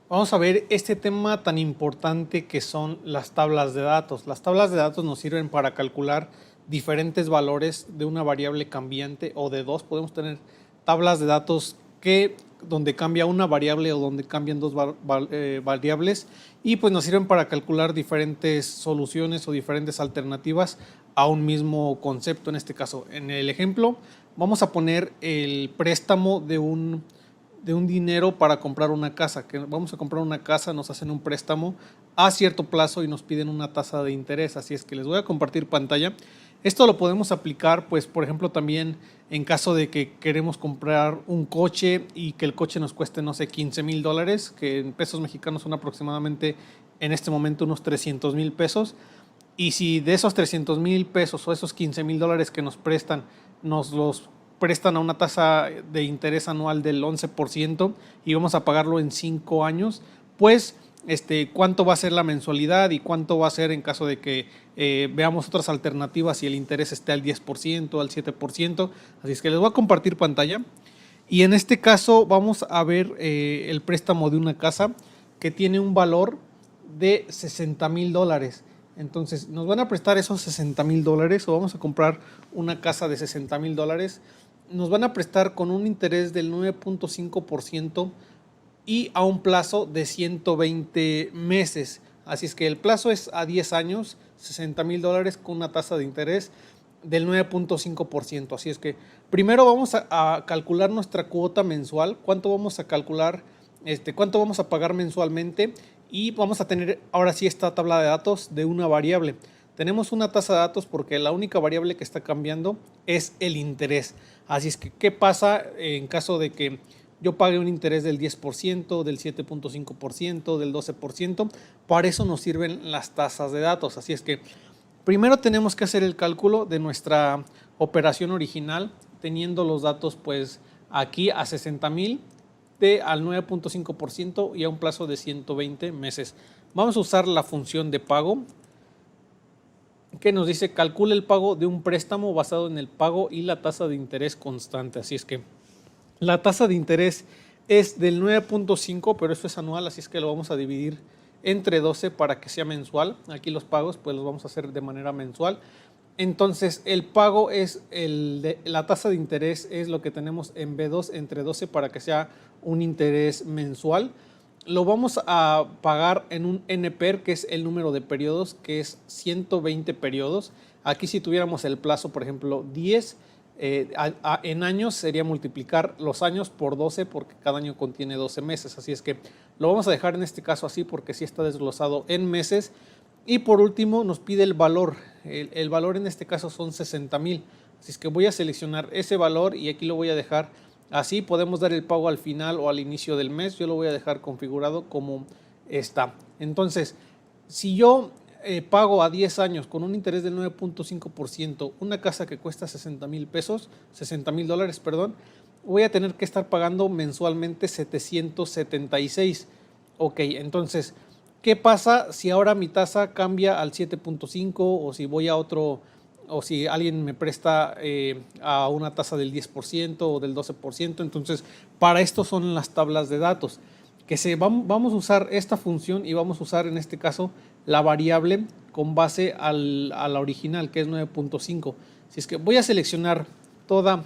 Vamos a ver este tema tan importante que son las tablas de datos. Las tablas de datos nos sirven para calcular diferentes valores de una variable cambiante o de dos. Podemos tener tablas de datos donde cambia una variable o donde cambian dos variables, y pues nos sirven para calcular diferentes soluciones o diferentes alternativas a un mismo concepto. En este caso, en el ejemplo, vamos a poner el préstamo de un dinero para comprar una casa, que vamos a comprar una casa, nos hacen un préstamo a cierto plazo y nos piden una tasa de interés. Así es que les voy a compartir pantalla. Esto lo podemos aplicar, pues, por ejemplo, también en caso de que queremos comprar un coche y que el coche nos cueste, no sé, $15,000, que en pesos mexicanos son aproximadamente en este momento unos 300,000 pesos. Y si de esos 300,000 pesos o esos $15,000 que nos prestan, nos los prestan a una tasa de interés anual del 11% y vamos a pagarlo en 5 años, pues cuánto va a ser la mensualidad y cuánto va a ser en caso de que veamos otras alternativas y el interés esté al 10%, al 7%. Así es que les voy a compartir pantalla. Y en este caso vamos a ver el préstamo de una casa que tiene un valor de $60,000. Entonces nos van a prestar esos $60,000 o vamos a comprar una casa de $60,000. Nos van a prestar con un interés del 9.5% y a un plazo de 120 meses. Así es que el plazo es a 10 años, $60,000 con una tasa de interés del 9.5%. Así es que primero vamos a calcular nuestra cuota mensual, cuánto vamos a calcular, cuánto vamos a pagar mensualmente, y vamos a tener ahora sí esta tabla de datos de una variable. Tenemos una tasa de datos porque la única variable que está cambiando es el interés. Así es que, ¿qué pasa en caso de que yo pague un interés del 10%, del 7.5%, del 12%? Para eso nos sirven las tasas de datos. Así es que primero tenemos que hacer el cálculo de nuestra operación original, teniendo los datos pues aquí a 60,000 al 9.5% y a un plazo de 120 meses. Vamos a usar la función de pago que nos dice calcula el pago de un préstamo basado en el pago y la tasa de interés constante. Así es que la tasa de interés es del 9.5, pero esto es anual, así es que lo vamos a dividir entre 12 para que sea mensual. Aquí los pagos pues los vamos a hacer de manera mensual. Entonces el pago es la tasa de interés es lo que tenemos en B2 entre 12 para que sea un interés mensual. Lo vamos a pagar en un NPER, que es el número de periodos, que es 120 periodos. Aquí si tuviéramos el plazo, por ejemplo, 10, en años sería multiplicar los años por 12 porque cada año contiene 12 meses. Así es que lo vamos a dejar en este caso así porque sí está desglosado en meses. Y por último nos pide el valor. El valor en este caso son 60,000. Así es que voy a seleccionar ese valor y aquí lo voy a dejar así. Podemos dar el pago al final o al inicio del mes. Yo lo voy a dejar configurado como está. Entonces, si yo pago a 10 años con un interés del 9.5%, una casa que cuesta $60,000, perdón, voy a tener que estar pagando mensualmente 776. Ok, entonces, ¿qué pasa si ahora mi tasa cambia al 7.5 o si voy a otro, o si alguien me presta a una tasa del 10% o del 12%? Entonces, para esto son las tablas de datos, vamos a usar esta función y vamos a usar en este caso la variable con base a la original, que es 9.5. Si es que voy a seleccionar toda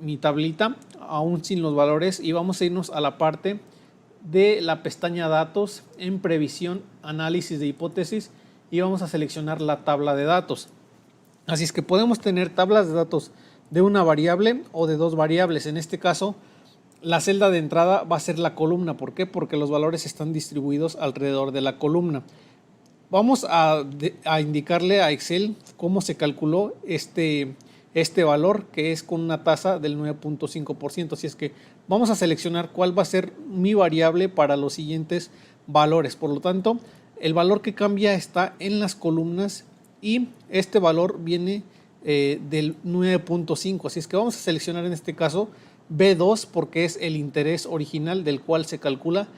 mi tablita, aún sin los valores, y vamos a irnos a la parte de la pestaña datos en previsión, análisis de hipótesis, y vamos a seleccionar la tabla de datos. Así es que podemos tener tablas de datos de una variable o de dos variables. En este caso, la celda de entrada va a ser la columna. ¿Por qué? Porque los valores están distribuidos alrededor de la columna. Vamos a indicarle a Excel cómo se calculó este valor, que es con una tasa del 9.5%. Así es que vamos a seleccionar cuál va a ser mi variable para los siguientes valores. Por lo tanto, el valor que cambia está en las columnas y este valor viene del 9.5. Así es que vamos a seleccionar en este caso B2 porque es el interés original del cual se calcula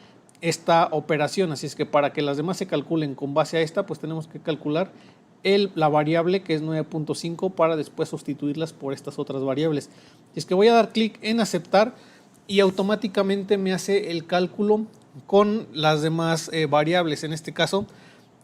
esta operación. Así es que para que las demás se calculen con base a esta, pues tenemos que calcular la variable que es 9.5 para después sustituirlas por estas otras variables. Y es que voy a dar clic en aceptar y automáticamente me hace el cálculo con las demás variables. En este caso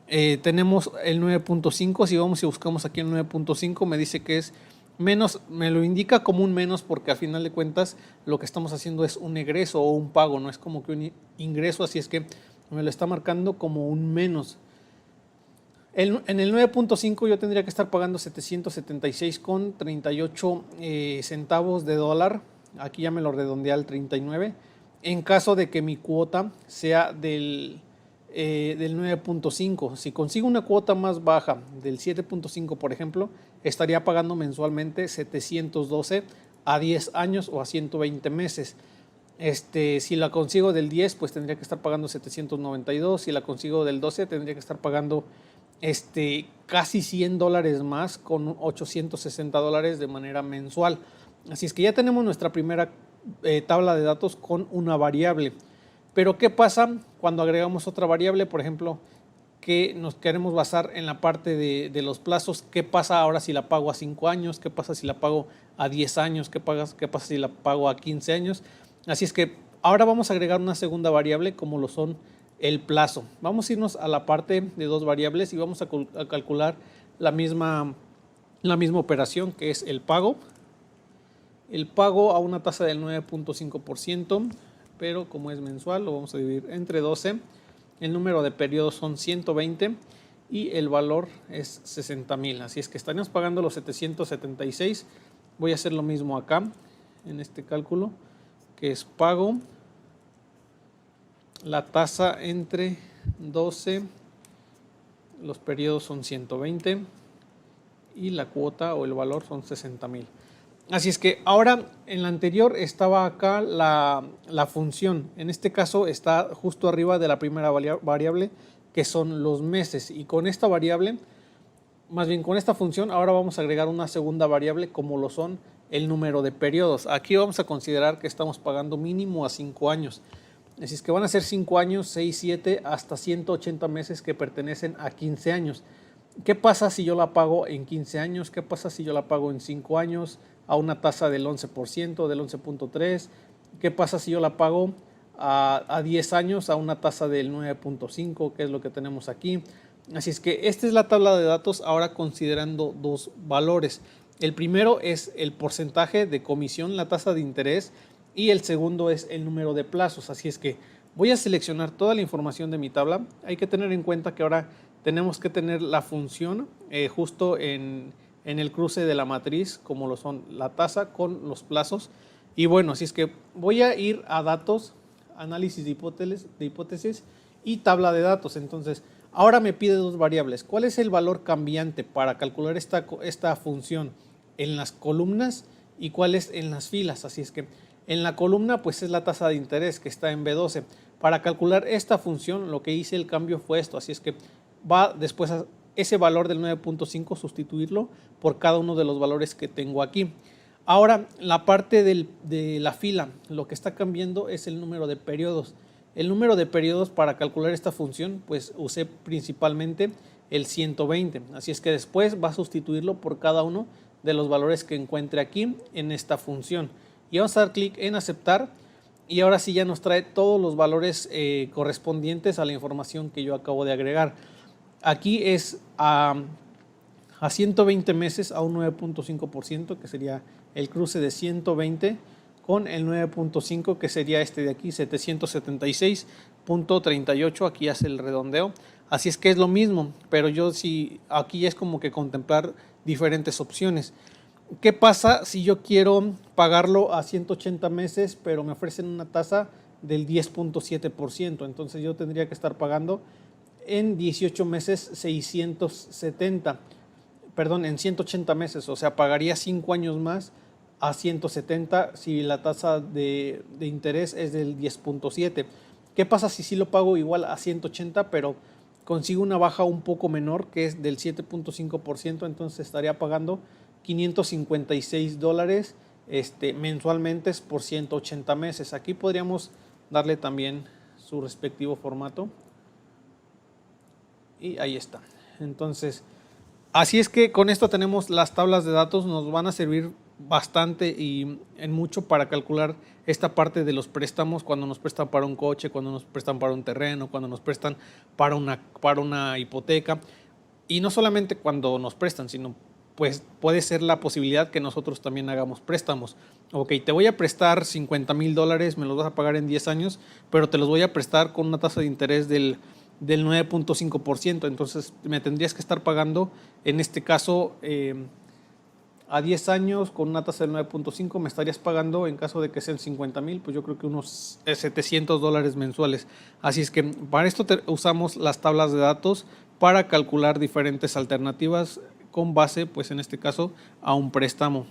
tenemos el 9.5, si vamos y buscamos aquí el 9.5 me dice que es menos, me lo indica como un menos porque al final de cuentas lo que estamos haciendo es un egreso o un pago, no es como que un ingreso, así es que me lo está marcando como un menos. En el 9.5 yo tendría que estar pagando 776,38 centavos de dólar. Aquí ya me lo redondeé al 39. En caso de que mi cuota sea del 9.5. Si consigo una cuota más baja del 7.5, por ejemplo, estaría pagando mensualmente 712 a 10 años o a 120 meses. Si la consigo del 10, pues tendría que estar pagando 792. Si la consigo del 12, tendría que estar pagando casi $100 más, con $860 de manera mensual. Así es que ya tenemos nuestra primera tabla de datos con una variable. Pero ¿qué pasa cuando agregamos otra variable? Por ejemplo, que nos queremos basar en la parte de los plazos. ¿Qué pasa ahora si la pago a 5 años? ¿Qué pasa si la pago a 10 años? ¿Qué pasa si la pago a 15 años? Así es que ahora vamos a agregar una segunda variable como lo son el plazo. Vamos a irnos a la parte de dos variables y vamos a calcular la misma operación, que es el pago. El pago a una tasa del 9.5%, pero como es mensual lo vamos a dividir entre 12. El número de periodos son 120 y el valor es 60,000. Así es que estaríamos pagando los 776. Voy a hacer lo mismo acá en este cálculo, que es pago, la tasa entre 12, los periodos son 120 y la cuota o el valor son 60,000. Así es que ahora en la anterior estaba acá la función. En este caso está justo arriba de la primera variable, que son los meses. Y con esta variable, más bien con esta función, ahora vamos a agregar una segunda variable como lo son el número de periodos. Aquí vamos a considerar que estamos pagando mínimo a 5 años. Así es que van a ser 5 años, 6, 7, hasta 180 meses que pertenecen a 15 años. ¿Qué pasa si yo la pago en 15 años? ¿Qué pasa si yo la pago en 5 años a una tasa del 11%, del 11.3%? ¿Qué pasa si yo la pago a 10 años a una tasa del 9.5%, que es lo que tenemos aquí? Así es que esta es la tabla de datos ahora considerando dos valores. El primero es el porcentaje de comisión, la tasa de interés, y el segundo es el número de plazos. Así es que voy a seleccionar toda la información de mi tabla. Hay que tener en cuenta que ahora tenemos que tener la función justo en el cruce de la matriz, como lo son la tasa con los plazos. Y bueno, así es que voy a ir a datos, análisis de hipótesis y tabla de datos. Entonces, ahora me pide dos variables. ¿Cuál es el valor cambiante para calcular esta función en las columnas y cuál es en las filas? Así es que en la columna pues es la tasa de interés, que está en B12. Para calcular esta función lo que hice el cambio fue esto. Así es que va después a ese valor del 9.5 sustituirlo por cada uno de los valores que tengo aquí. Ahora, la parte de la fila, lo que está cambiando es el número de periodos. El número de periodos para calcular esta función, pues usé principalmente el 120. Así es que después va a sustituirlo por cada uno de los valores que encuentre aquí en esta función. Y vamos a dar clic en aceptar. Y ahora sí ya nos trae todos los valores correspondientes a la información que yo acabo de agregar. Aquí es a 120 meses a un 9.5%, que sería el cruce de 120 con el 9.5, que sería este de aquí, 776.38, aquí hace el redondeo. Así es que es lo mismo, pero yo sí, aquí ya es como que contemplar diferentes opciones. ¿Qué pasa si yo quiero pagarlo a 180 meses, pero me ofrecen una tasa del 10.7%? Entonces yo tendría que estar pagando en 18 meses 670, perdón, en 180 meses, o sea, pagaría 5 años más a 170 si la tasa de interés es del 10.7. ¿Qué pasa si sí lo pago igual a 180, pero consigo una baja un poco menor, que es del 7.5%? Entonces estaría pagando $556 mensualmente por 180 meses. Aquí podríamos darle también su respectivo formato. Y ahí está. Entonces, así es que con esto tenemos las tablas de datos, nos van a servir bastante y en mucho para calcular esta parte de los préstamos, cuando nos prestan para un coche, cuando nos prestan para un terreno, cuando nos prestan para una hipoteca. Y no solamente cuando nos prestan, sino pues puede ser la posibilidad que nosotros también hagamos préstamos. Ok, te voy a prestar $50,000, me los vas a pagar en 10 años, pero te los voy a prestar con una tasa de interés del 9.5%. Entonces me tendrías que estar pagando, en este caso, a 10 años con una tasa del 9.5, me estarías pagando, en caso de que sean 50,000, pues yo creo que unos $700 mensuales. Así es que para esto usamos las tablas de datos para calcular diferentes alternativas con base, pues en este caso, a un préstamo.